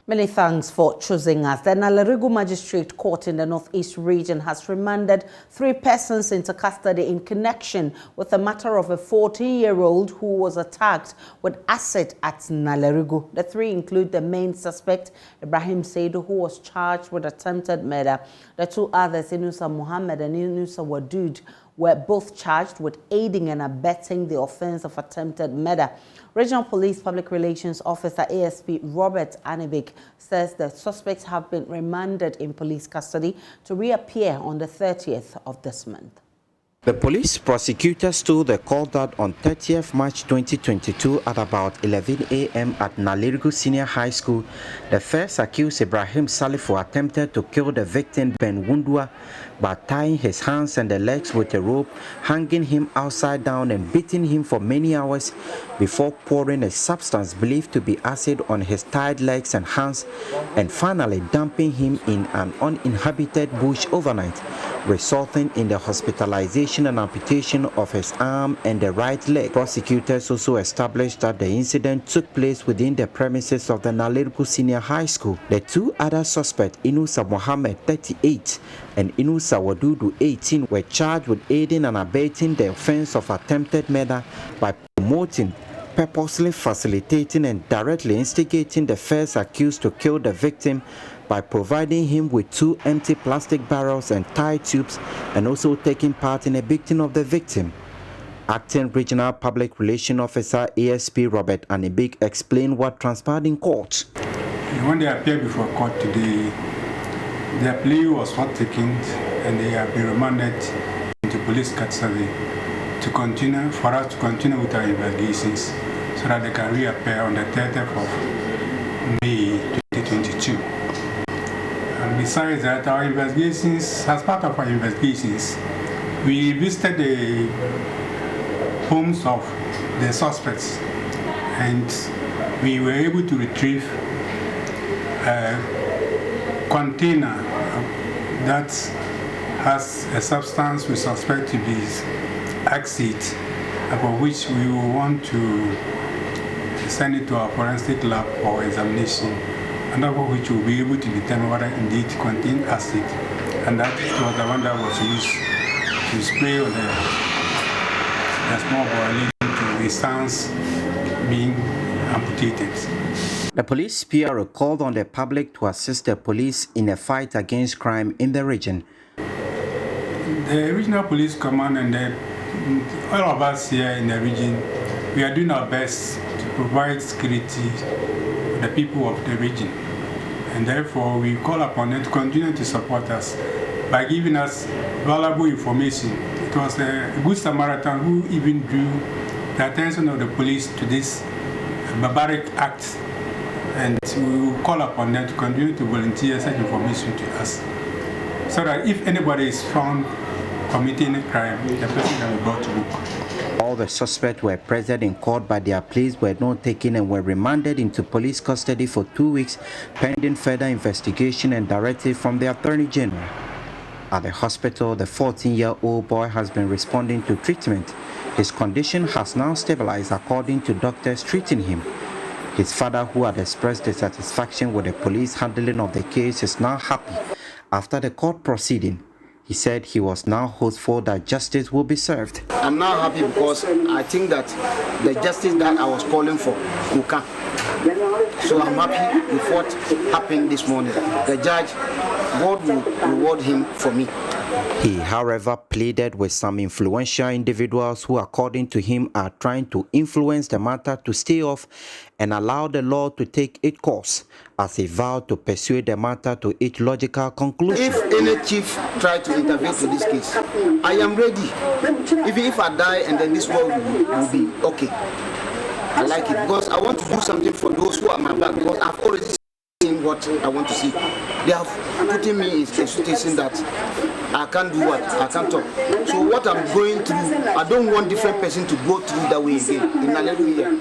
Many thanks for choosing us. The NALERIGU Magistrate Court in the Northeast region has remanded 3 persons into custody in connection with the matter of a 14-year-old who was attacked with acid at NALERIGU. The 3 include the main suspect, Ibrahim Saidu, who was charged with attempted murder. The 2 others, Inusa Muhammad and Inusa Wadud, were both charged with aiding and abetting the offense of attempted murder. Regional Police Public Relations Officer ASP Robert Ahafo says the suspects have been remanded in police custody to reappear on the 30th of this month. The police prosecutors told the court that on 30th March 2022 at about 11 a.m. at NALERIGU Senior High School, the first accused Ibrahim Salifu attempted to kill the victim Ben Wundua by tying his hands and the legs with a rope, hanging him upside down and beating him for many hours before pouring a substance believed to be acid on his tied legs and hands, and finally dumping him in an uninhabited bush overnight, resulting in the hospitalization and amputation of his arm and the right leg. Prosecutors also established that the incident took place within the premises of the NALERIGU Senior High School. The 2 other suspects, Inusa Muhammad, 38, and Inusa Wadudu, 18, were charged with aiding and abetting the offense of attempted murder by promoting, purposely facilitating, and directly instigating the first accused to kill the victim by providing him with 2 empty plastic barrels and tie tubes, and also taking part in a beating of the victim. Acting Regional Public Relations Officer ASP Robert Ahafo explained what transpired in court. When they appeared before court today, their plea was not taken and they have been remanded into police custody for us to continue with our investigations so that they can reappear on the 30th of May 2022. And besides that, our investigations, as part of our investigations, we visited the homes of the suspects and we were able to retrieve a container that has a substance we suspect to be acid, for which we will want to send it to our forensic lab for examination, and of which we will be able to determine whether indeed it contains acid, and that was the one that was used to spray on the small boy leading to his hands being amputated. The police PRO called on the public to assist the police in a fight against crime in the region. The Regional Police Command and all of us here in the region, we are doing our best to provide security to the people of the region. And therefore, we call upon them to continue to support us by giving us valuable information. It was a good Samaritan who even drew the attention of the police to this barbaric act. And we will call upon them to continue to volunteer such information to us, so that if anybody is found committing a crime, the person can be brought to book. All the suspects were present in court, but their pleas were not taken and were remanded into police custody for 2 weeks, pending further investigation and directive from the Attorney General. At the hospital, the 14-year-old boy has been responding to treatment. His condition has now stabilized according to doctors treating him. His father, who had expressed dissatisfaction with the police handling of the case, is now happy after the court proceeding. He said he was now hopeful that justice will be served. I'm now happy because I think that the justice that I was calling for will come. So I'm happy with what happened this morning. The judge, God will reward him for me. He, however, pleaded with some influential individuals who, according to him, are trying to influence the matter to stay off and allow the law to take its course, as he vowed to pursue the matter to its logical conclusion. If any chief try to intervene to this case, I am ready. Even if I die and then this world will be okay. I like it because I want to do something for those who are my back, because I've already seen what I want to see. They have put me in a situation that I can't do what? I can't talk. So what I'm going through, I don't want different person to go through that way again. In Hallelujah.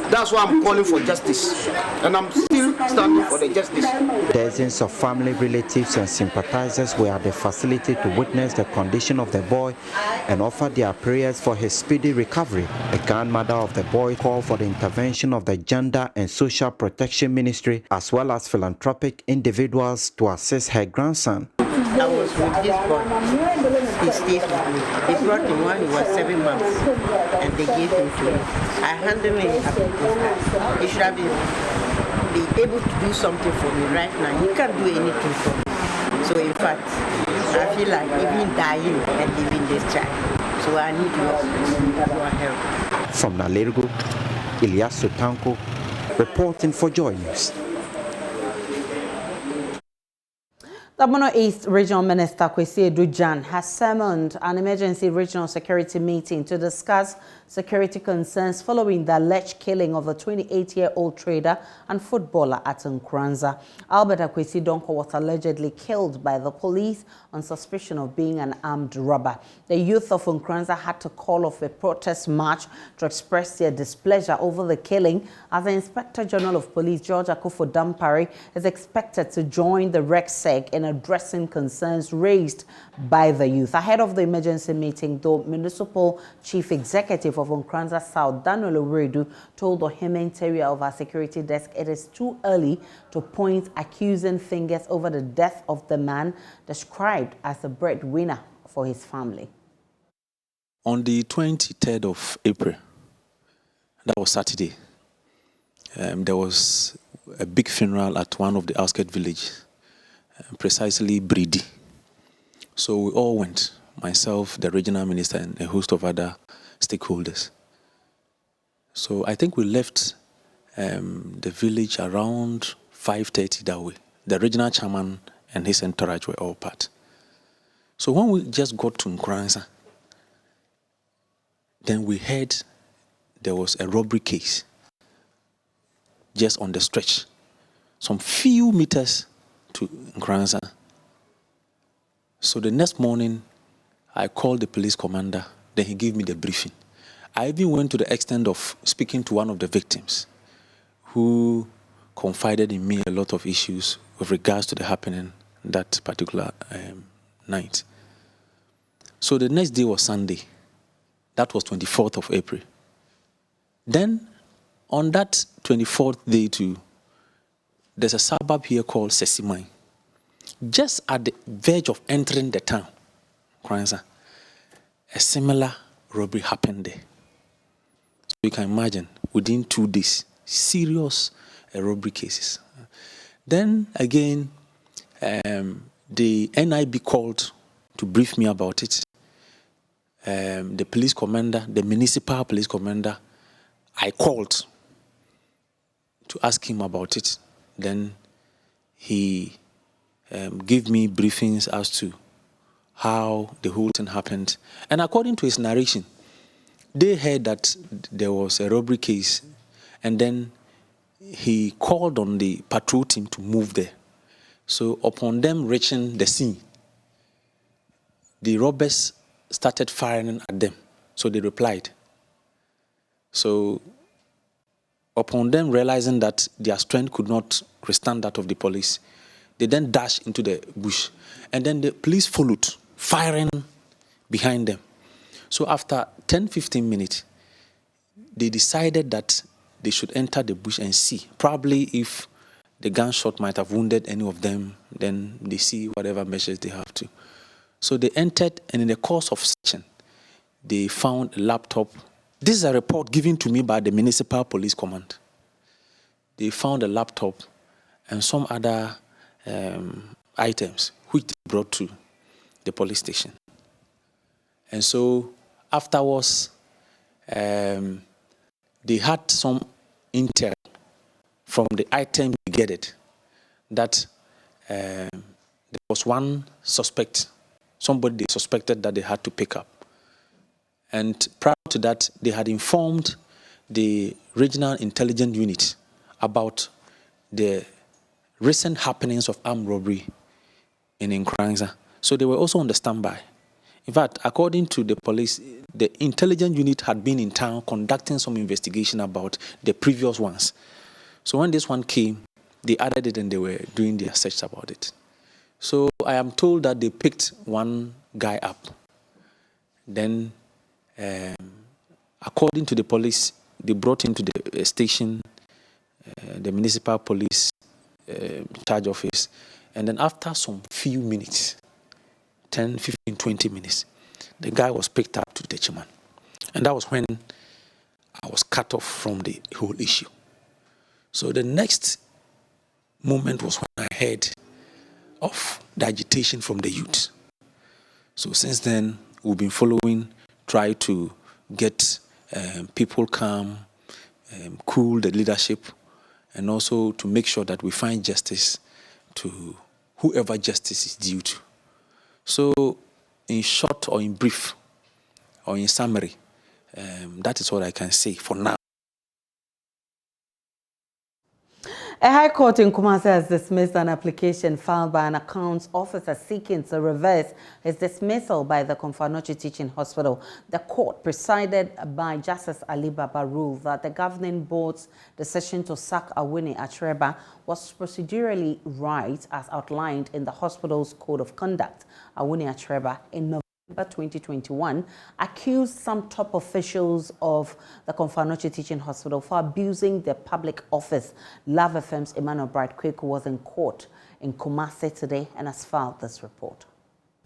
That's why I'm calling for justice. And I'm still standing for the justice. Dozens of family, relatives and sympathizers were at the facility to witness the condition of the boy and offer their prayers for his speedy recovery. The grandmother of the boy called for the intervention of the Gender and Social Protection Ministry as well as philanthropic individuals to assist her grandson. I was with this boy. He stayed with me. They brought him when he was 7 months and they gave him to me. I handled him up with that. He should have been able to do something for me right now. He can't do anything for me. So in fact, I feel like even dying and leaving this child. So I need your help. From NALERIGU, Ilyasu Tanko, reporting for Joy News. The Mono East Regional Minister Kwesi Edujan has summoned an emergency regional security meeting to discuss security concerns following the alleged killing of a 28-year-old trader and footballer at NKORANZA. Albert Kwesi Donko was allegedly killed by the police on suspicion of being an armed robber. The youth of NKORANZA had to call off a protest march to express their displeasure over the killing, as the Inspector General of Police, George Akufo Dampare, is expected to join the REGSEC in addressing concerns raised by the youth. Ahead of the emergency meeting, the Municipal Chief Executive of NKORANZA South, Daniel Oweredu, told the humanitarian of our security desk it is too early to point accusing fingers over the death of the man described as the breadwinner for his family. On the 23rd of April, that was Saturday, there was a big funeral at one of the outskirts villages, precisely Bridi. So we all went, myself, the regional minister, and a host of other stakeholders. So I think we left the village around 5:30 that way. The regional chairman and his entourage were all part. So when we just got to NKORANZA, then we heard there was a robbery case just on the stretch, some few meters to NKORANZA. So the next morning, I called the police commander, then he gave me the briefing. I even went to the extent of speaking to one of the victims who confided in me a lot of issues with regards to the happening that particular night. So the next day was Sunday. That was 24th of April. Then on that 24th day too, there's a suburb here called Sesimai. Just at the verge of entering the town, NKORANZA, a similar robbery happened there. So you can imagine, within 2 days, serious robbery cases. Then again, the NIB called to brief me about it. The police commander, the municipal police commander, I called to ask him about it. Then he gave me briefings as to how the whole thing happened. And according to his narration, they heard that there was a robbery case, and then he called on the patrol team to move there. So upon them reaching the scene, the robbers started firing at them. So they replied. So upon them realizing that their strength could not withstand that of the police, they then dashed into the bush. And then the police followed, firing behind them. So after 10-15 minutes, they decided that they should enter the bush and see. Probably if the gunshot might have wounded any of them, then they see whatever measures they have to. So they entered, and in the course of searching, they found a laptop. This is a report given to me by the Municipal Police Command. They found a laptop and some other items which they brought to the police station. And so afterwards, they had some intel from the items they gathered that there was one suspect, somebody they suspected that they had to pick up. And prior to that, they had informed the regional intelligence unit about the recent happenings of armed robbery in NKORANZA. So they were also on the standby. In fact, according to the police, the intelligence unit had been in town conducting some investigation about the previous ones. So when this one came, they added it and they were doing their search about it. So I am told that they picked one guy up. Then, according to the police, they brought him to the station, the municipal police charge office. And then after some few minutes, 10, 15, 20 minutes, the guy was picked up to the chairman. And that was when I was cut off from the whole issue. So the next moment was when I heard of the agitation from the youth. So since then, we've been following, try to get people calm, cool the leadership, and also to make sure that we find justice to whoever justice is due to. So in short or in brief or in summary, that is what I can say for now. A High Court in Kumasi has dismissed an application filed by an accounts officer seeking to reverse his dismissal by the Komfanochi Teaching Hospital. The court, presided by Justice Ali Baba, ruled that the governing board's decision to sack Awuni Atreba was procedurally right as outlined in the hospital's code of conduct. Awuni Atreba, in November 2021, accused some top officials of the Komfanochi Teaching Hospital for abusing their public office. Love FM's Emmanuel Bright Quick was in court in Kumasi today and has filed this report.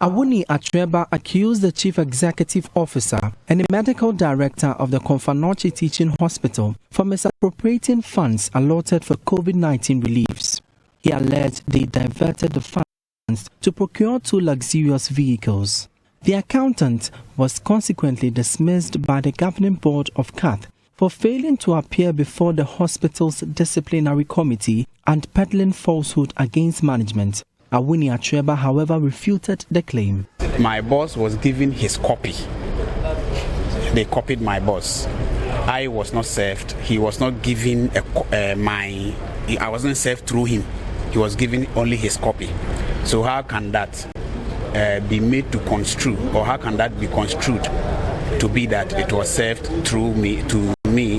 Awuni Atreba accused the chief executive officer and the medical director of the Komfanochi Teaching Hospital for misappropriating funds allotted for COVID-19 reliefs. He alleged they diverted the funds to procure 2 luxurious vehicles. The accountant was consequently dismissed by the governing board of KATH for failing to appear before the hospital's disciplinary committee and peddling falsehood against management. Awuni Atreba, however, refuted the claim. My boss was given his copy. They copied my boss. I was not served. He was not given I wasn't served through him. He was given only his copy. So how can that be made to construe, or how can that be construed to be that it was served through me,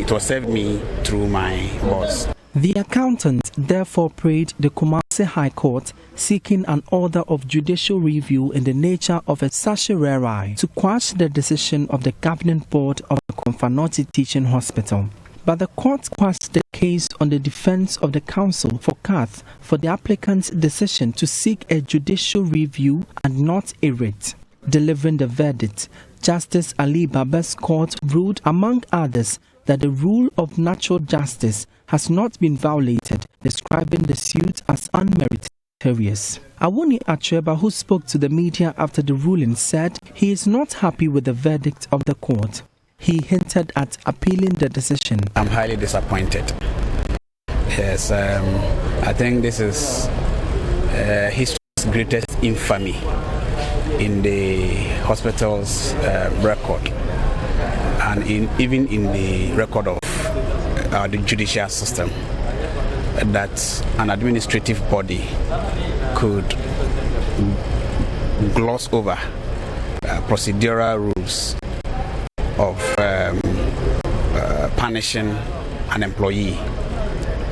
it was served me through my boss? The accountant therefore prayed the Kumasi High Court, seeking an order of judicial review in the nature of a certiorari to quash the decision of the governing board of the Komfanochi Teaching Hospital. But the court quashed the case on the defense of the counsel for KATH for the applicant's decision to seek a judicial review and not a writ. Delivering the verdict, Justice Ali Baba's court ruled, among others, that the rule of natural justice has not been violated, describing the suit as unmeritorious. Awuni Atreba, who spoke to the media after the ruling, said he is not happy with the verdict of the court. He hinted at appealing the decision. I'm highly disappointed. Yes, I think this is history's greatest infamy in the hospital's record, and even in the record of the judicial system, that an administrative body could gloss over procedural rules of punishing an employee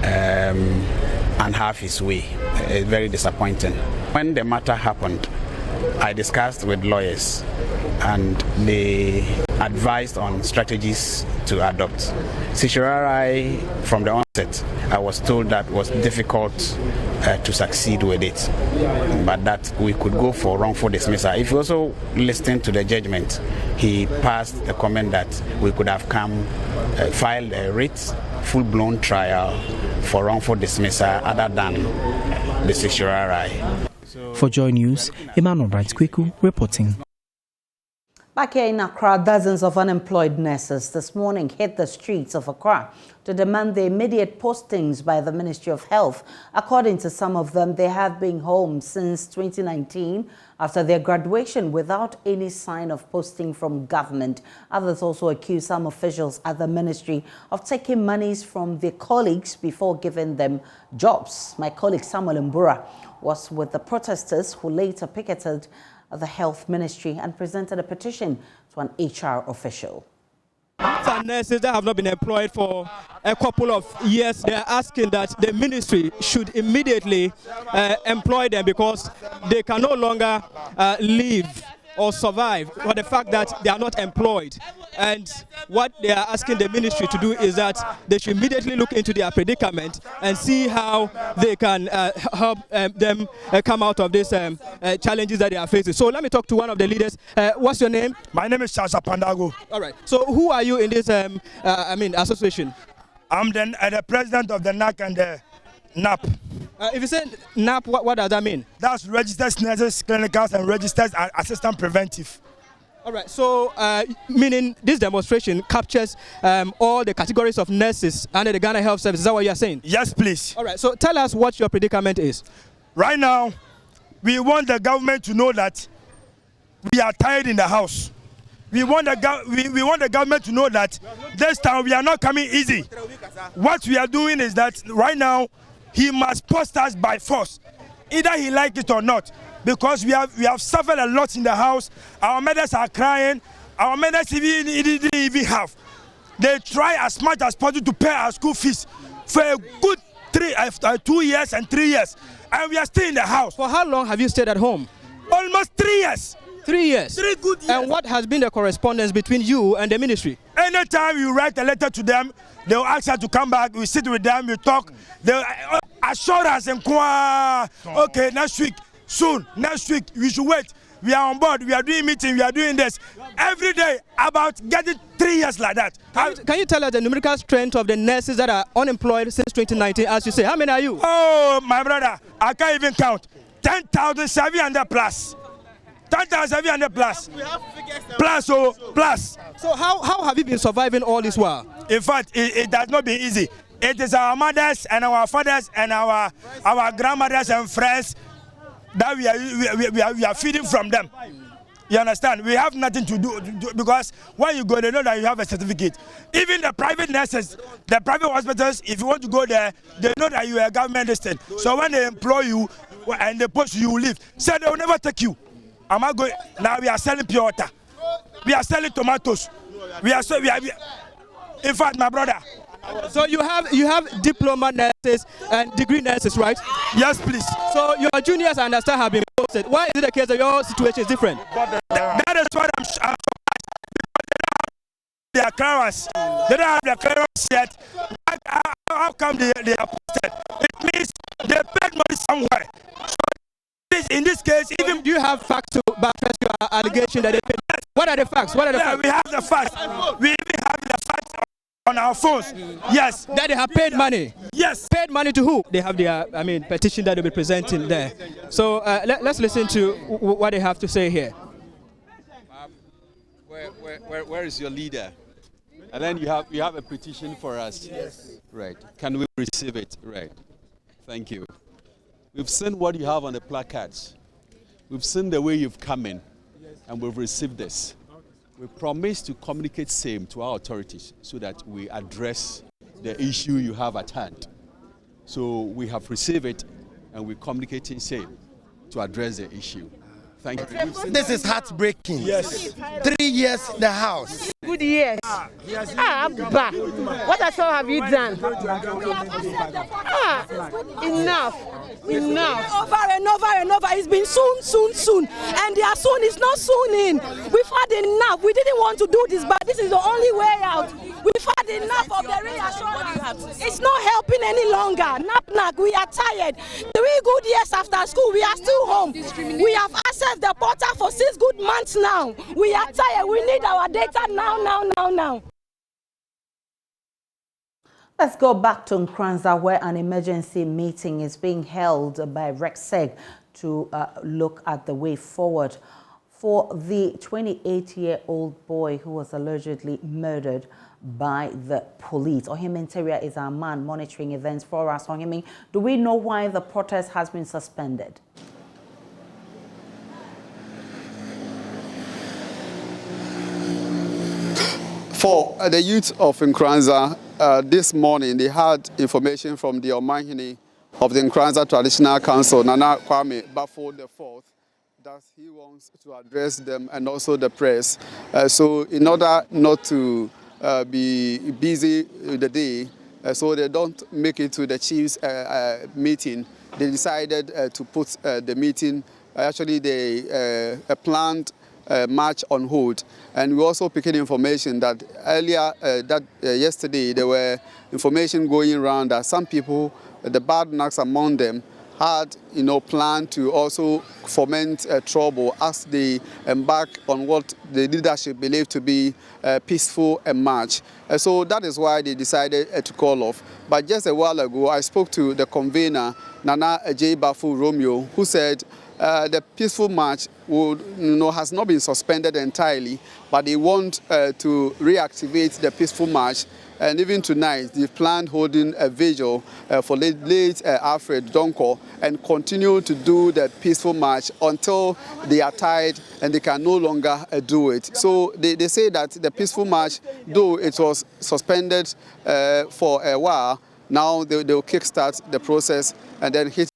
and have his way. It's very disappointing. When the matter happened, I discussed with lawyers and they advised on strategies to adopt. Certiorari, from the onset, I was told that was difficult to succeed with it, but that we could go for wrongful dismissal. If you also listen to the judgment, he passed a comment that we could have filed a writ, full-blown trial for wrongful dismissal other than the certiorari. For JoyNews, Emmanuel Bright Kwiku reporting. Back here in Accra, dozens of unemployed nurses this morning hit the streets of Accra to demand the immediate postings by the Ministry of Health. According to some of them, they have been home since 2019 after their graduation without any sign of posting from government. Others also accuse some officials at the ministry of taking monies from their colleagues before giving them jobs. My colleague Samuel Mbura was with the protesters who later picketed the Health Ministry and presented a petition to an HR official. Some nurses that have not been employed for a couple of years, they are asking that the ministry should immediately employ them because they can no longer live or survive for the fact that they are not employed. And what they are asking the ministry to do is that they should immediately look into their predicament and see how they can help them come out of these challenges that they are facing. So let me talk to one of the leaders. What's your name? My name is Charles Pandago. All right. So who are you in this association? I'm the president of the NAC and the NAP. If you say NAP, what does that mean? That's Registered Nurses, Clinicals, and Registered Assistant Preventive. All right, so meaning this demonstration captures all the categories of nurses under the Ghana Health Service. Is that what you are saying? Yes, please. All right, so tell us what your predicament is. Right now, we want the government to know that we are tired in the house. We want the government to know that this time we are not coming easy. What we are doing is that right now, he must post us by force, either he like it or not, because we have suffered a lot in the house. Our mothers are crying. Our mothers didn't even have. They try as much as possible to pay our school fees for a good 2 years and 3 years, and we are still in the house. For how long have you stayed at home? Almost 3 years. 3 years? 3 good years. And what has been the correspondence between you and the ministry? Anytime you write a letter to them, they will ask us to come back. We sit with them, we talk. They assure us and okay, next week, soon, next week, we should wait. We are on board, we are doing meetings, we are doing this. Every day, about getting 3 years like that. Can you tell us the numerical strength of the nurses that are unemployed since 2019, as you say? How many are you? Oh, my brother, I can't even count. 10,700 plus. 10,700 plus. Plus, plus. So how have you been surviving all this while? In fact, it has not been easy. It is our mothers and our fathers and our grandmothers and friends that we are feeding from them. You understand? We have nothing to do because when you go, they know that you have a certificate. Even the private nurses, the private hospitals, if you want to go there, they know that you are a government assistant. So when they employ you and they post you, you leave. So they will never take you. Am I going? Now we are selling pure water. We are selling tomatoes. In fact, my brother. So you have diploma nurses and degree nurses, right? Yes, please. So your juniors, I understand, have been posted. Why is it the case that your situation is different? That is what I'm surprised. They are clearance. They don't have the clearance yet. How come they are posted? It means they paid money somewhere. In this case, even do you have facts to buttress your allegation that they paid? Yes. What are the facts? What are the facts? We have the facts. We even have the facts on our phones. Yes. That they have paid money. Yes. Paid money to who? They have their, petition that they'll be presenting there. So let's listen to what they have to say here. Where is your leader? And then you have a petition for us. Yes. Right. Can we receive it? Right. Thank you. We've seen what you have on the placards. We've seen the way you've come in, and we've received this. We promise to communicate same to our authorities so that we address the issue you have at hand. So we have received it, and we're communicating same to address the issue. Thank you. This is heartbreaking. Yes. 3 years in the house. Good years. Abba, what at all have you done? Enough. Over and over. It's been soon. And their soon is not soon in. We've had enough. We didn't want to do this, but this is the only way out. We've had enough of the reassurance. It's not helping any longer. Knock, we are tired. 3 good years after school, we are still home. We have accessed the portal for 6 good months now. We are tired. We need our data now. Let's go back to NKORANZA, where an emergency meeting is being held by REGSEC to look at the way forward for the 28-year-old boy who was allegedly murdered by the police. Ohime Interior is our man monitoring events for us. Ohime, do we know why the protest has been suspended? For the youth of NKORANZA, this morning they had information from the Omanhene of the NKORANZA Traditional Council, Nana Kwame Bafo IV, that he wants to address them and also the press. So in order not to be busy the day, so they don't make it to the chief's meeting, they decided to put the meeting, actually they planned march on hold. And we also picked information that earlier, yesterday, there were information going around that some people, the bad knocks among them, had planned to also foment trouble as they embark on what the leadership believed to be peaceful march. So that is why they decided to call off. But just a while ago, I spoke to the convener, Nana J. Bafu Romeo, who said the peaceful march has not been suspended entirely, but they want to reactivate the peaceful march. And even tonight, they planned holding a vigil for late Alfred Donko and continue to do the peaceful march until they are tired and they can no longer do it. So they say that the peaceful march, though it was suspended for a while, now they'll kickstart the process and then hit.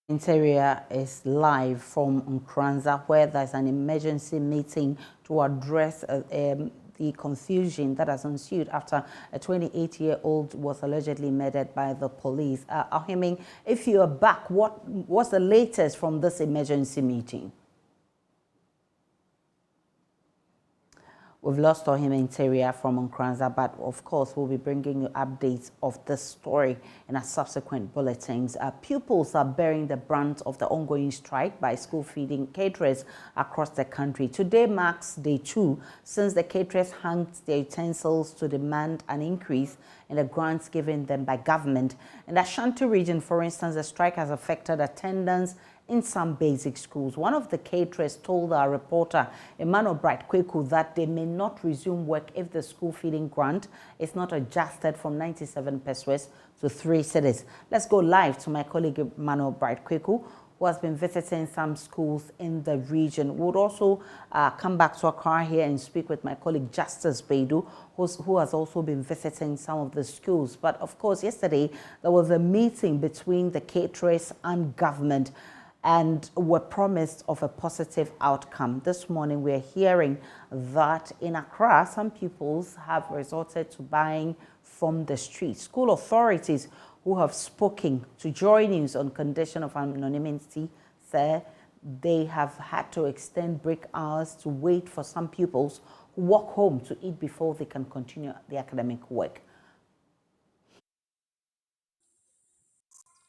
Interior is live from NKORANZA, where there's an emergency meeting to address the confusion that has ensued after a 28-year-old was allegedly murdered by the police. Ahiming, if you are back, what's the latest from this emergency meeting? We've lost Ohim Interior from NKORANZA, but of course we'll be bringing you updates of this story in our subsequent bulletins. Pupils are bearing the brunt of the ongoing strike by school feeding caterers across the country. Today marks day 2 since the caterers hung their utensils to demand an increase in the grants given them by government. In the Ashanti region, for instance, the strike has affected attendance in some basic schools. One of the caterers told our reporter, Emmanuel Bright Kweku, that they may not resume work if the school feeding grant is not adjusted from 97 pesos to 3 cedis. Let's go live to my colleague Emmanuel Bright Kweku, who has been visiting some schools in the region. We'll also come back to Accra here and speak with my colleague Justice BAIDOO, who has also been visiting some of the schools. But of course, yesterday there was a meeting between the caterers and government, and were promised of a positive outcome. This morning, we're hearing that in Accra, some pupils have resorted to buying from the street. School authorities who have spoken to JoyNews on condition of anonymity say they have had to extend break hours to wait for some pupils who walk home to eat before they can continue the academic work.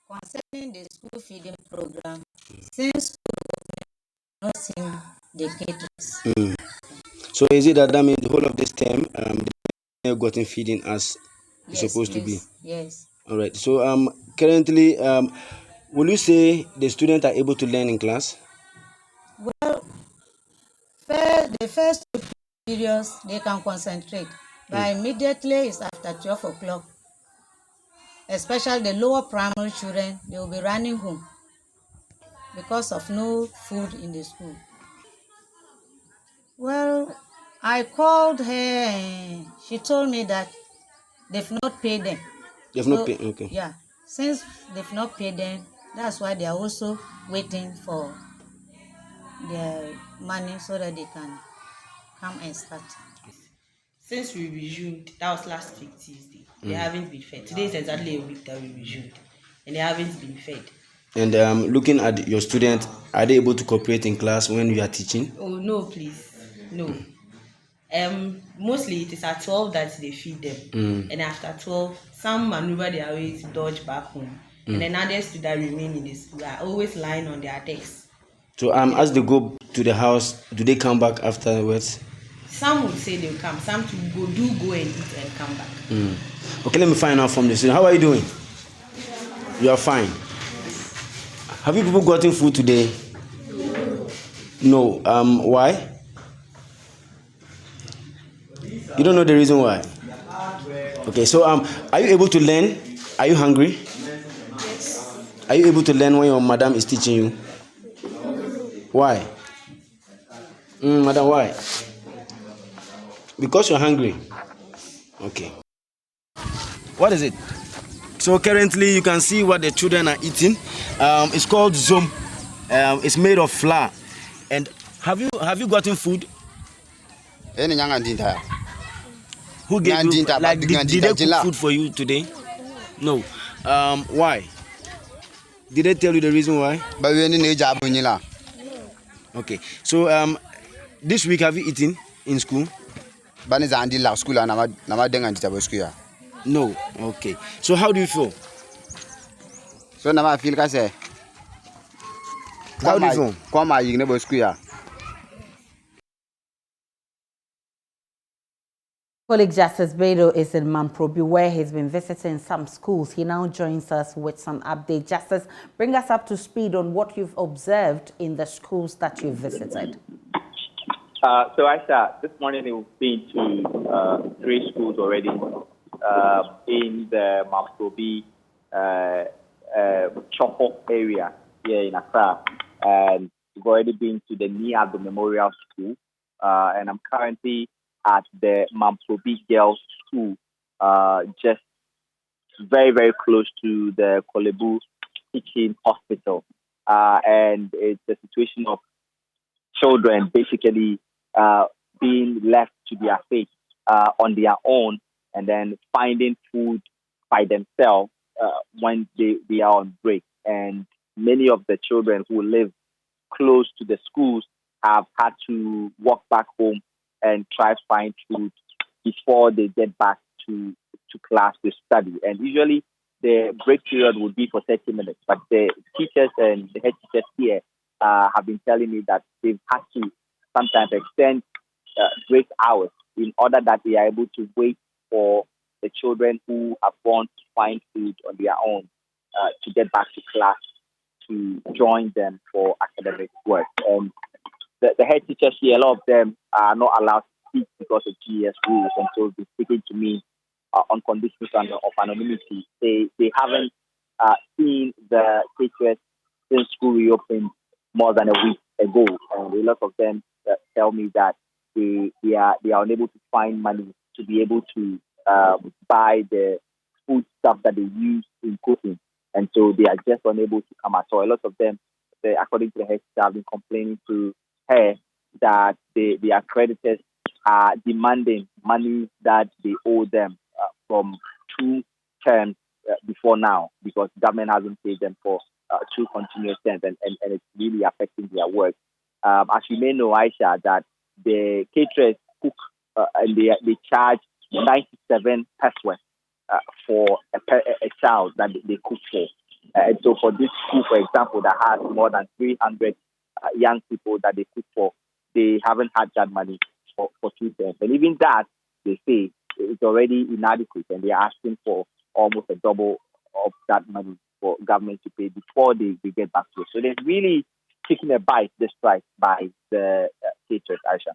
Concerning the school feeding program, since we not seen the caterers. So is it that means the whole of this term they have gotten feeding as it's supposed to be? Yes. All right. So currently, will you say the students are able to learn in class? Well, the first 2 periods they can concentrate, but immediately it's after 12 o'clock. Especially the lower primary children, they will be running home because of no food in the school. Well, I called her and she told me that they've not paid them. They've not paid, okay. Yeah, since they've not paid them, that's why they are also waiting for their money so that they can come and start. Since we resumed, that was last week Tuesday, they haven't been fed. Today is exactly a week that we resumed, and they haven't been fed. And looking at your students, are they able to cooperate in class when you are teaching? Oh, no, please. No. Mostly it is at 12 that they feed them. And after 12, some maneuver their way to dodge back home. And then others that remain in the school are always lying on their decks. So as they go to the house, do they come back afterwards? Some would say they'll come, some to go and eat and come back. Okay, let me find out from the student. How are you doing? You are fine. Have you people gotten food today? No. Why? You don't know the reason why? Okay, so are you able to learn? Are you hungry? Yes. Are you able to learn when your madam is teaching you? Why? Madam, why? Because you're hungry. Okay. What is it? So currently you can see what the children are eating. It's called zom. It's made of flour. And have you gotten food? Who gave you? Like, did they cook food for you today? No. Why? Did they tell you the reason why? Okay. So this week have you eaten in school? No. Okay. So how do you feel? How do you feel? Colleague Justice BAIDOO is in Mamprobi, where he's been visiting some schools. He now joins us with some update. Justice, bring us up to speed on what you've observed in the schools that you've visited. So Aisha, this morning we've been to 3 schools already in the Mamprobi Chopo area here in Accra. And we've already been to the Niado Memorial School, and I'm currently at the Mamprobi Girls School, just very, very close to the Kolebu Teaching Hospital. And it's a situation of children basically being left to their fate on their own, and then finding food by themselves when they are on break. And many of the children who live close to the schools have had to walk back home and try to find food before they get back to class to study. And usually the break period would be for 30 minutes. But the teachers and the head teachers here have been telling me that they've had to sometimes extend break hours in order that they are able to wait for the children who have gone to find food on their own to get back to class to join them for academic work. And the head teachers here, a lot of them are not allowed to speak because of GS rules, and so they're speaking to me on conditions of anonymity. They haven't seen the teachers since school reopened more than a week ago, and a lot of them tell me that they are unable to find money to be able to buy the food stuff that they use in cooking, and so they are just unable to come at all. A lot of them, according to the head teacher, have been complaining to her that the accreditors are demanding money that they owe them from 2 terms before now, because the government hasn't paid them for 2 continuous terms, and it's really affecting their work. As you may know, Aisha, that the caterers cook and they charge 97 pesos for a child that they cook for. And so for this school, for example, that has more than 300 young people that they cook for, they haven't had that money for 2 terms. And even that, they say, is already inadequate, and they are asking for almost a double of that money for government to pay before they get back to it. So they're really taking a bite, this strike, by the caterers, Aisha.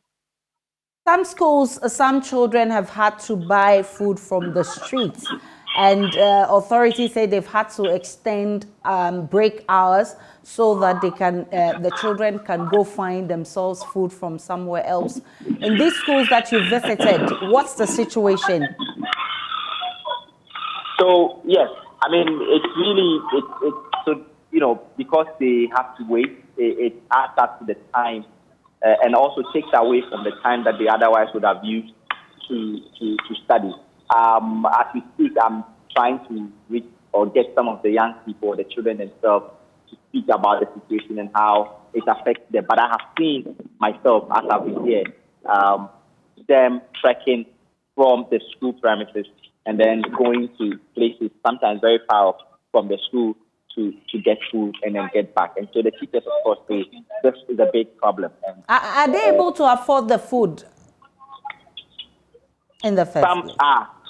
Some schools, some children have had to buy food from the streets, and authorities say they've had to extend break hours so that they can, the children can go find themselves food from somewhere else. In these schools that you visited, what's the situation? So yes, I mean it's really so because they have to wait, it adds up to the time. And also takes away from the time that they otherwise would have used to study. As we speak, I'm trying to reach or get some of the young people, the children themselves, to speak about the situation and how it affects them. But I have seen myself, as I've been here, them trekking from the school premises and then going to places sometimes very far from the school to get food and then get back. And so the teachers, of course, say this is a big problem. And are they able to afford the food in the first place?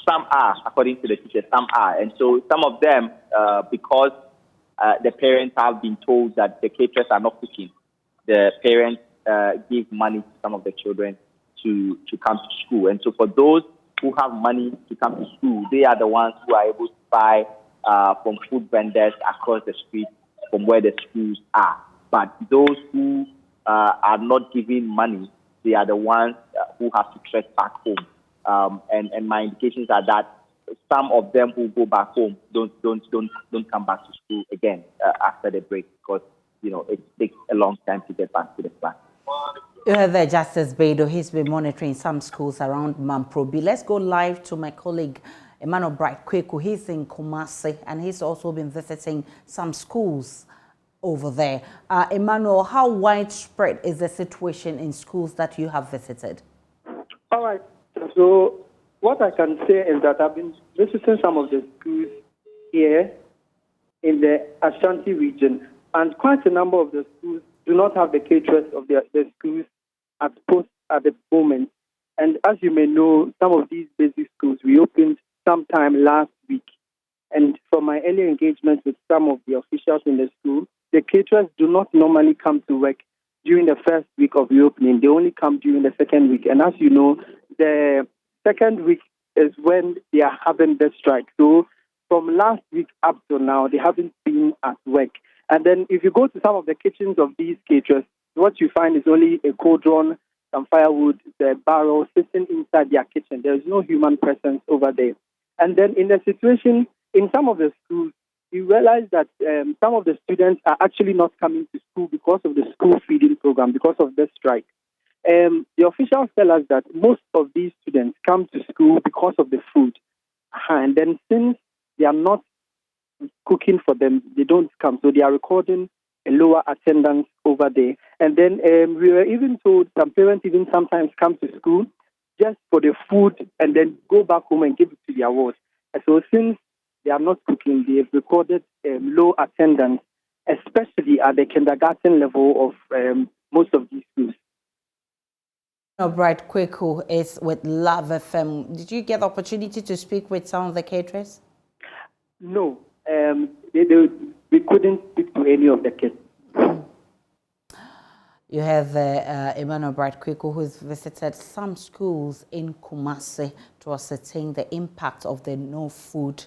Some are, according to the teachers, some are. And so some of them, because the parents have been told that the caterers are not cooking, the parents give money to some of the children to come to school. And so for those who have money to come to school, they are the ones who are able to buy from food vendors across the street from where the schools are. But those who are not giving money, they are the ones who have to trek back home. And my indications are that some of them who go back home don't come back to school again after the break because it takes a long time to get back to the class. You heard there Justice BAIDOO. He's been monitoring some schools around Mamprobi. Let's go live to my colleague Emmanuel Bright Kweku. He's in Kumasi and he's also been visiting some schools over there. Emmanuel, how widespread is the situation in schools that you have visited? All right. So what I can say is that I've been visiting some of the schools here in the Ashanti region, and quite a number of the schools do not have the caterers of the schools at post at the moment. And as you may know, some of these basic schools reopened sometime last week. And from my earlier engagement with some of the officials in the school, the caterers do not normally come to work during the first week of reopening. They only come during the second week. And as you know, the second week is when they are having the strike. So from last week up to now, they haven't been at work. And then if you go to some of the kitchens of these caterers, what you find is only a cauldron, some firewood, the barrel sitting inside their kitchen. There is no human presence over there. And then in the situation, in some of the schools, you realize that some of the students are actually not coming to school because of the school feeding program, because of the strike. The officials tell us that most of these students come to school because of the food. And then since they are not cooking for them, they don't come. So they are recording a lower attendance over there. And then we were even told some parents even sometimes come to school just for the food and then go back home and give it to their wards. And so since they are not cooking, they have recorded low attendance, especially at the kindergarten level of most of these schools. Bright Kweku is with Love FM. Did you get the opportunity to speak with some of the caterers? No, we couldn't speak to any of the kids. You have Emmanuel Bright Kweku, who has visited some schools in Kumasi to ascertain the impact of the no food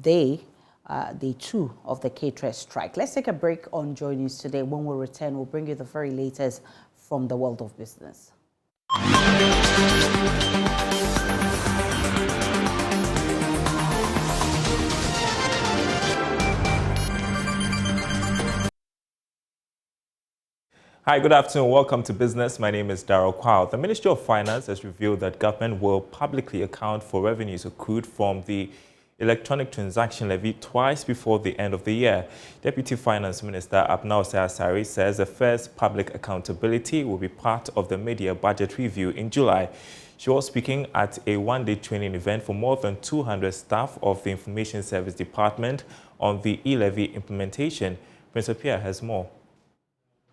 day 2 of the caterers strike. Let's take a break on JoyNews today. When we return, we'll bring you the very latest from the world of business. Hi, good afternoon. Welcome to Business. My name is Darrell Kwao. The Ministry of Finance has revealed that government will publicly account for revenues accrued from the electronic transaction levy twice before the end of the year. Deputy Finance Minister Abnause Asari says the first public accountability will be part of the mid-year budget review in July. She was speaking at a one-day training event for more than 200 staff of the Information Service Department on the e-levy implementation. Prince Pierre has more.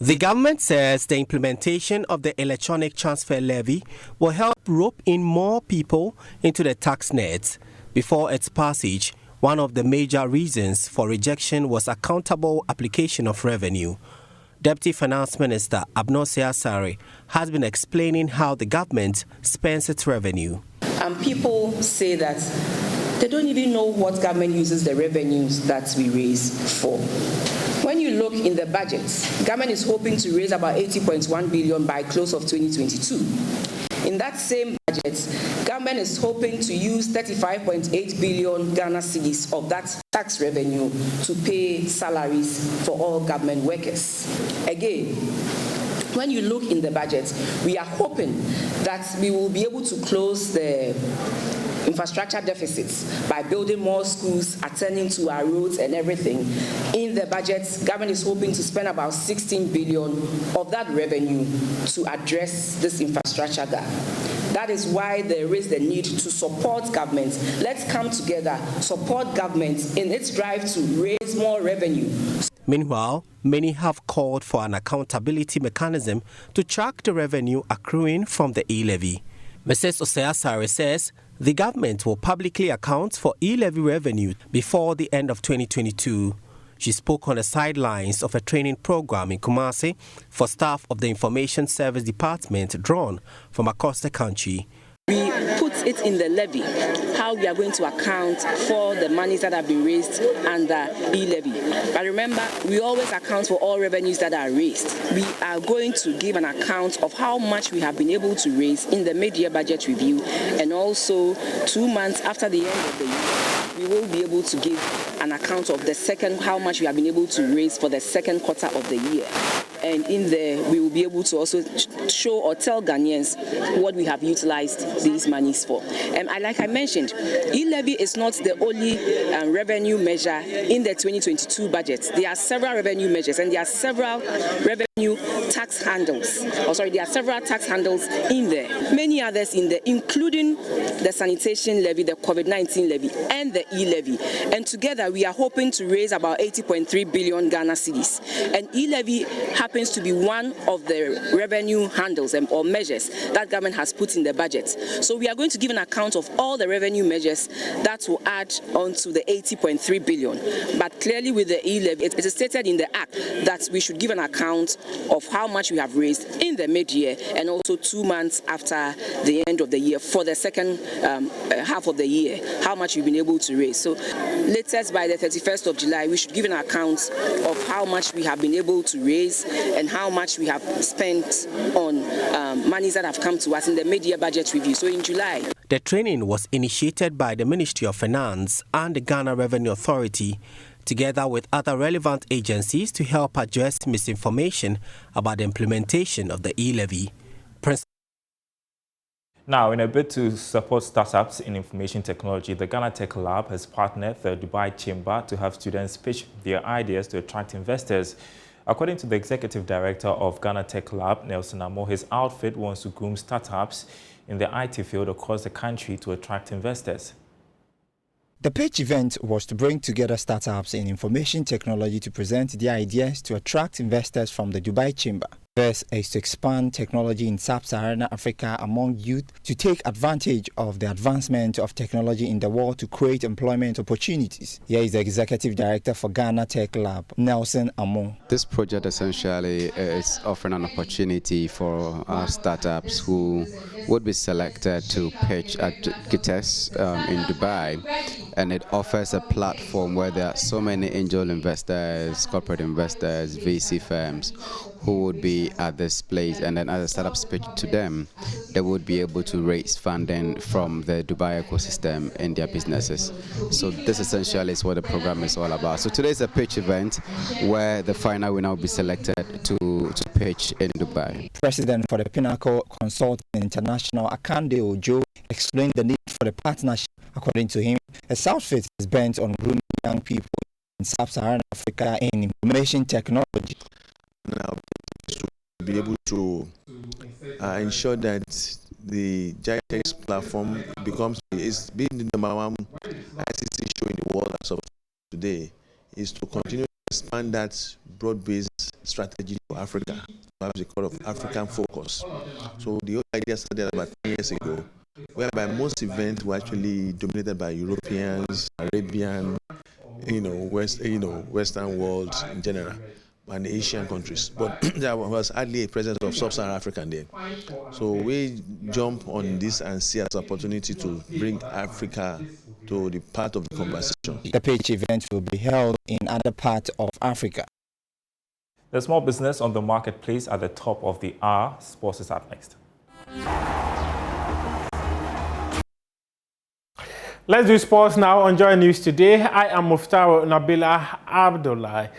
The government says the implementation of the electronic transfer levy will help rope in more people into the tax nets. Before its passage, one of the major reasons for rejection was accountable application of revenue. Deputy Finance Minister Abnause Asari has been explaining how the government spends its revenue. And people say that they don't even know what government uses the revenues that we raise for. When you look in the budget, government is hoping to raise about 80.1 billion by close of 2022. In that same budget, government is hoping to use 35.8 billion Ghana cedis of that tax revenue to pay salaries for all government workers. Again, when you look in the budget, we are hoping that we will be able to close the infrastructure deficits by building more schools, attending to our roads and everything. In the budget, government is hoping to spend about 16 billion of that revenue to address this infrastructure gap. That is why there is the need to support government. Let's come together, support government in its drive to raise more revenue. Meanwhile, many have called for an accountability mechanism to track the revenue accruing from the e-levy. Mrs. Osei-Asare says the government will publicly account for e-levy revenue before the end of 2022. She spoke on the sidelines of a training program in Kumasi for staff of the Information Service Department drawn from across the country. we put it in the levy, how we are going to account for the monies that have been raised under e-levy. But remember, we always account for all revenues that are raised. We are going to give an account of how much we have been able to raise in the mid-year budget review, and also 2 months after the end of the year, we will be able to give an account of the second, how much we have been able to raise for the second quarter of the year. And in there, we will be able to also show or tell Ghanaians what we have utilized these monies for. And like I mentioned, e-levy is not the only revenue measure in the 2022 budget. There are several revenue measures, and there are several revenue tax handles. There are several tax handles in there. Many others in there, including the sanitation levy, the COVID-19 levy, and the e-levy. And together, we are hoping to raise about 80.3 billion Ghana cedis. And e-levy happens to be one of the revenue handles or measures that government has put in the budget. So we are going to give an account of all the revenue measures that will add onto the 80.3 billion. But clearly with the e-levy, it is stated in the Act that we should give an account of how much we have raised in the mid-year and also 2 months after the end of the year for the second half of the year, how much we've been able to raise. So latest by the 31st of July, we should give an account of how much we have been able to raise and how much we have spent on monies that have come to us in the mid-year budget review. So in July. The training was initiated by the Ministry of Finance and the Ghana Revenue Authority, together with other relevant agencies, to help address misinformation about the implementation of the e-levy. Now, in a bid to support startups in information technology, the Ghana Tech Lab has partnered the Dubai Chamber to have students pitch their ideas to attract investors. According to the Executive Director of Ghana Tech Lab, Nelson Amo, his outfit wants to groom startups in the IT field across the country to attract investors. The pitch event was to bring together startups in information technology to present their ideas to attract investors from the Dubai Chamber. First is to expand technology in sub-Saharan Africa among youth to take advantage of the advancement of technology in the world to create employment opportunities. Here is the Executive Director for Ghana Tech Lab, Nelson Amo. This project essentially is offering an opportunity for our startups who would be selected to pitch at KATH in Dubai, and it offers a platform where there are so many angel investors, corporate investors, VC firms who would be at this place, and then as a startup pitch to them, they would be able to raise funding from the Dubai ecosystem in their businesses. So this essentially is what the program is all about. So today is a pitch event where the final winner will be selected to pitch in Dubai. President for the Pinnacle Consulting International, Akande Ojo, explained the need for the partnership. According to him, the Southfit is bent on grooming young people in sub-Saharan Africa in information technology. Now, to be able to ensure that the GITEX platform is being the number one ICT show in the world as of today, is to continue to expand that broad-based strategy for Africa, perhaps the call of African focus. So the whole idea started about 10 years ago, whereby most events were actually dominated by Europeans, Arabian, Western world in general, and Asian countries, but there was hardly a presence of sub-Saharan Africa there. So we jump on this and see as an opportunity to bring Africa to the part of the conversation. The pitch event will be held in other parts of Africa. The small business on the marketplace at the top of the hour. Sports is up next. Let's do sports now on JoyNews today. I am Muftaro Nabila Abdullah.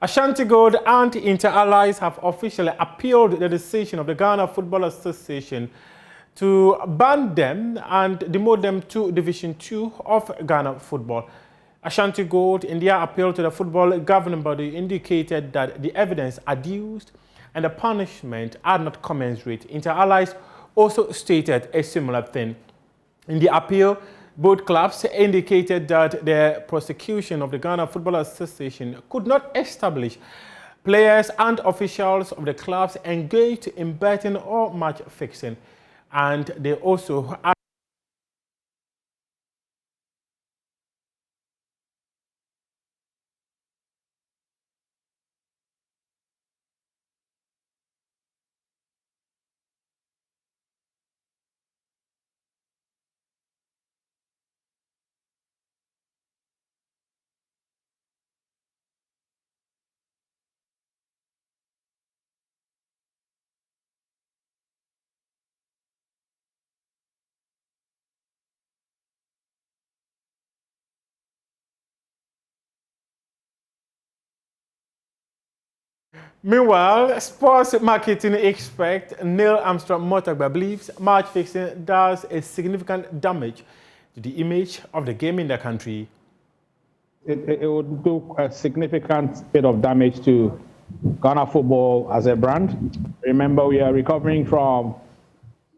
Ashanti Gold and Inter Allies have officially appealed the decision of the Ghana Football Association to ban them and demote them to Division 2 of Ghana football. Ashanti Gold, in their appeal to the football governing body, indicated that the evidence adduced and the punishment are not commensurate. Inter Allies also stated a similar thing. In the appeal, both clubs indicated that the prosecution of the Ghana Football Association could not establish players and officials of the clubs engaged in betting or match fixing, and they also Meanwhile, sports marketing expert Neil Armstrong Motagba believes match fixing does a significant damage to the image of the game in the country. It would do a significant bit of damage to Ghana football as a brand. Remember, we are recovering from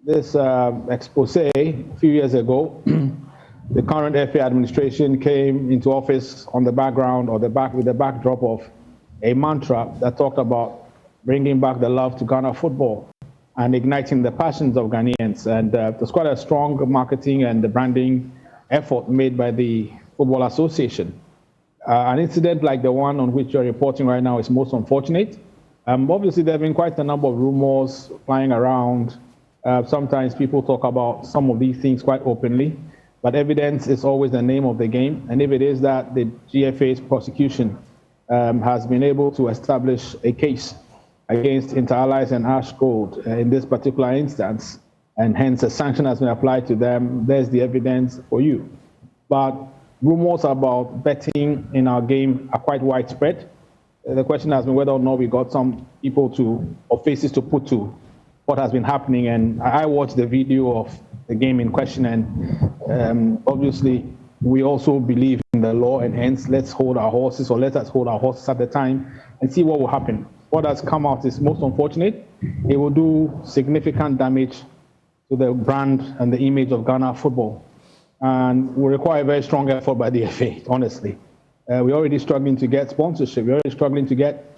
this expose a few years ago. The current FA administration came into office on the background or with the backdrop of a mantra that talked about bringing back the love to Ghana football and igniting the passions of Ghanaians. And there's quite a strong marketing and the branding effort made by the Football Association. An incident like the one on which you're reporting right now is most unfortunate. Obviously, there have been quite a number of rumors flying around. Sometimes people talk about some of these things quite openly, but evidence is always the name of the game. And if it is that the GFA's prosecution has been able to establish a case against Inter-Allies and Ash Gold in this particular instance, and hence a sanction has been applied to them, there's the evidence for you. But rumors about betting in our game are quite widespread. The question has been whether or not we got some people or faces to put to what has been happening. And I watched the video of the game in question, and obviously we also believe in the law, and hence let us hold our horses at the time and see what will happen. What has come out is most unfortunate. It will do significant damage to the brand and the image of Ghana football, and will require a very strong effort by the FA, honestly. We're already struggling to get sponsorship. We're already struggling to get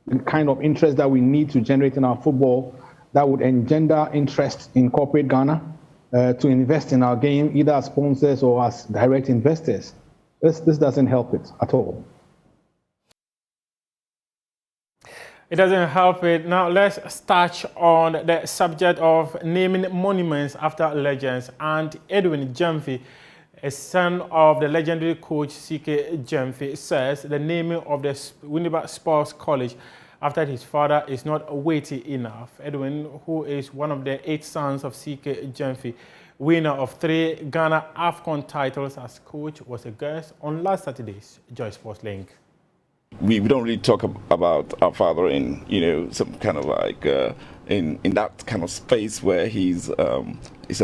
the kind of interest that we need to generate in our football that would engender interest in corporate Ghana to invest in our game, either as sponsors or as direct investors. This doesn't help it at all. It doesn't help it. Now let's touch on the subject of naming monuments after legends. And Edwin Jemfi, a son of the legendary coach C.K. Jemfi, says the naming of the Winneba Sports College after his father is not weighty enough. Edwin, who is one of the 8 sons of C.K. Jemfi, winner of 3 Ghana AFCON titles as coach, was a guest on last Saturday's Joy Sports Link. We don't really talk about our father in, some kind of like in that kind of space where he's a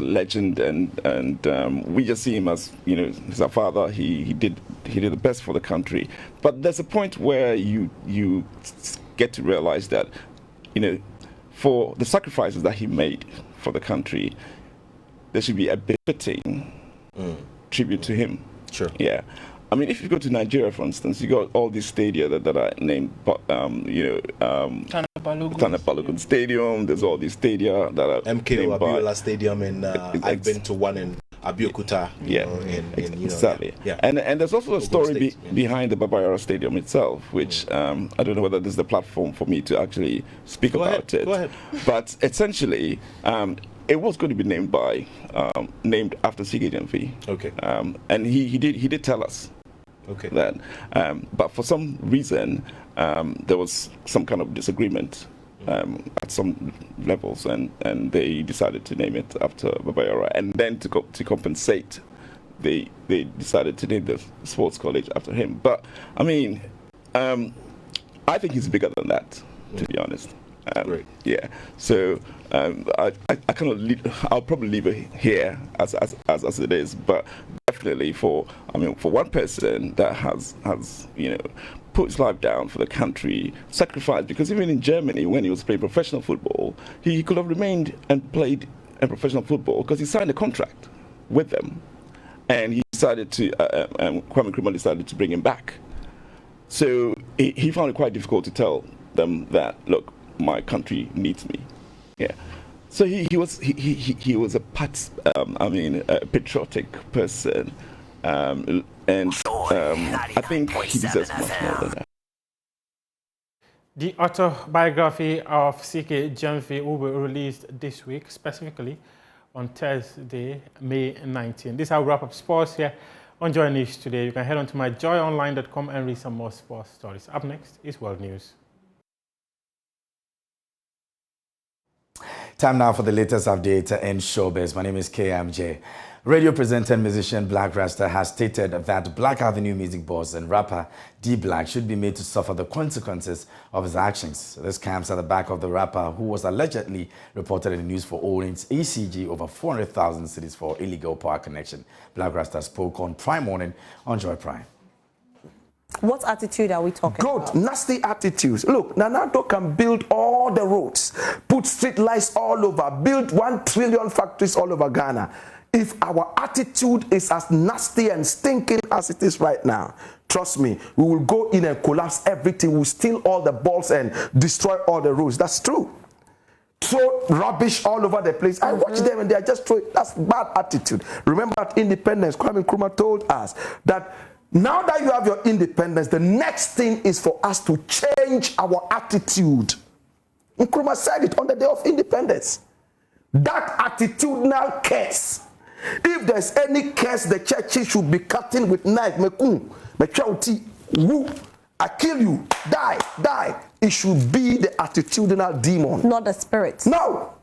legend, and we just see him as, he's our father. He did the best for the country. But there's a point where you get to realize that, for the sacrifices that he made for the country, there should be a befitting tribute to him. Sure. Yeah. I mean, if you go to Nigeria, for instance, you got all these stadia that are named, Tana Balogun Stadium. There's all these stadia that are MKO Abiola Stadium, and I've been to one in Abeokuta. Exactly. Yeah. And there's also a story behind the Babayara Stadium itself, which I don't know whether this is the platform for me to actually speak about it. Go ahead. But essentially, it was going to be named after C.K. Jemfi. Okay. And he did tell us. Okay. That, but for some reason, there was some kind of disagreement at some levels, and they decided to name it after Babayara. And then to compensate, they decided to name the sports college after him. But I mean, I think he's bigger than that, to be honest. Great. Yeah. So I kind of I'll probably leave it here as it is, but definitely for one person that has put his life down for the country, sacrificed, because even in Germany when he was playing professional football, he could have remained and played in professional football because he signed a contract with them, and he decided to Kwame Nkrumah decided to bring him back. So he found it quite difficult to tell them that, look, my country needs me. Yeah. So he was a patriotic person, and I think he deserves much more than that. The autobiography of C.K. Jemfi will be released this week, specifically on Thursday, May 19. This is how we wrap up sports here on Joy News today. You can head on to myjoyonline.com and read some more sports stories. Up next is World News. Time now for the latest update in showbiz. My name is KMJ. Radio presenter and musician Black Rasta has stated that Black Avenue music boss and rapper D Black should be made to suffer the consequences of his actions. This comes at the back of the rapper who was allegedly reported in the news for owning ECG over 400,000 cedis for illegal power connection. Black Rasta spoke on Prime Morning on Joy Prime. What attitude are we talking about? Good, nasty attitudes. Look, Nanato can build all the roads, put street lights all over, build 1 trillion factories all over Ghana. If our attitude is as nasty and stinking as it is right now, trust me, we will go in and collapse everything. We'll steal all the balls and destroy all the roads. That's true. Throw rubbish all over the place. I watch them and they are just throwing. That's bad attitude. Remember at independence, Kwame Nkrumah told us that now that you have your independence, the next thing is for us to change our attitude. Nkrumah said it on the day of independence. That attitudinal curse. If there's any curse, the churches should be cutting with knife. I kill you, die. It should be the attitudinal demon. Not the spirit. No.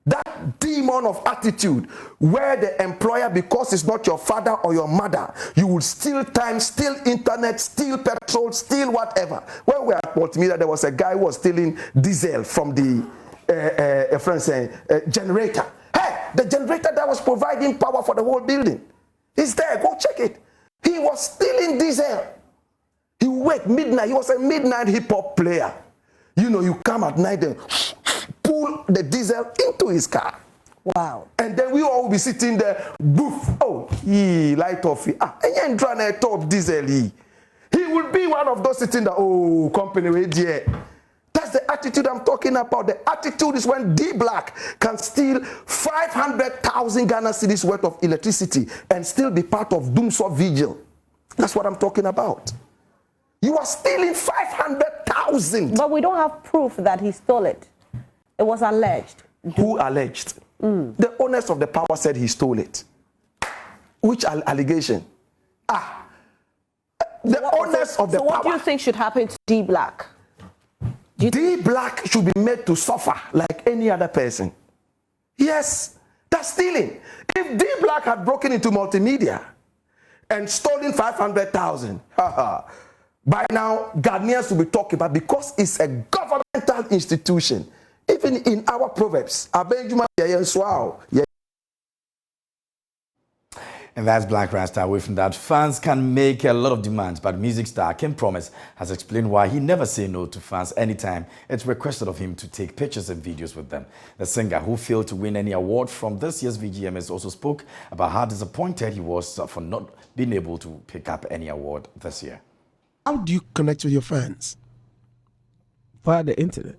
That demon of attitude where the employer, because it's not your father or your mother, you will steal time, steal internet, steal petrol, steal whatever. When we were at Multimedia, there was a guy who was stealing diesel from the generator. Hey, the generator that was providing power for the whole building. It's there, go check it. He was stealing diesel. He would wait midnight. He was a midnight hip-hop player. You know, you come at night and pull the diesel into his car. Wow. And then we all will be sitting there, boof, oh, he light off. And you're trying to top diesel. He will be one of those sitting there, oh, company, wait, yeah. That's the attitude I'm talking about. The attitude is when D Black can steal 500,000 Ghana cedis worth of electricity and still be part of Doomsor Vigil. That's what I'm talking about. You are stealing 500,000. But we don't have proof that he stole it. It was alleged. Who alleged? The owners of the power said he stole it. Which allegation? The owners of the power. So what do you think should happen to D Black? D Black should be made to suffer like any other person. Yes, that's stealing. If D Black had broken into Multimedia and stolen 500,000, by now Ghanaians will be talking about, because it's a governmental institution. Even in our proverbs, and that's Black Rasta. Away from that, fans can make a lot of demands, but music star Kim Promise has explained why he never say no to fans anytime it's requested of him to take pictures and videos with them. The singer, who failed to win any award from this year's VGMS, also spoke about how disappointed he was for not being able to pick up any award this year. How do you connect with your fans? Via the internet.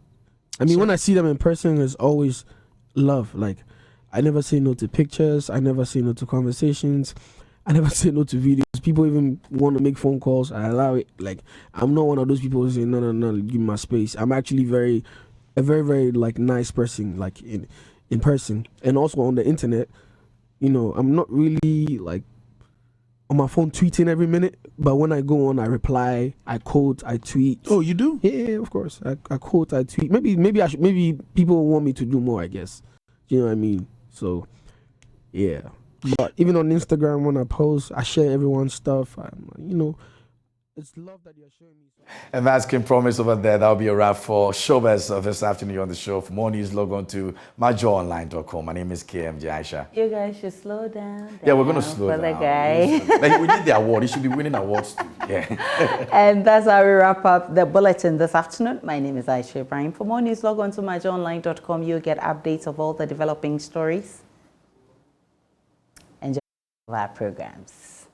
I mean, when I see them in person, it's always love. Like, I never say no to pictures. I never say no to conversations. I never say no to videos. People even want to make phone calls. I allow it. Like, I'm not one of those people who say, no, give me my space. I'm actually a very, like, nice person, like, in person. And also on the internet, you know, I'm not really, like, on my phone tweeting every minute, but when I go on, I reply, I quote, I tweet. Oh, you do? Yeah, of course. I quote, I tweet. Maybe people want me to do more, I guess. You know what I mean? So, yeah. But even on Instagram, when I post, I share everyone's stuff. You know, it's love that you're showing me. And that's Kim Promise over there. That'll be a wrap for Showbiz this afternoon on the show. For more news, log on to myjoyonline.com. My name is KMJ Aisha. You guys should slow down. Yeah, we're going to slow down. For the guy. Like, we need the award. He should be winning awards too. Yeah. And that's how we wrap up the bulletin this afternoon. My name is Aisha Ibrahim. For more news, log on to myjoyonline.com. You'll get updates of all the developing stories. Enjoy our programs.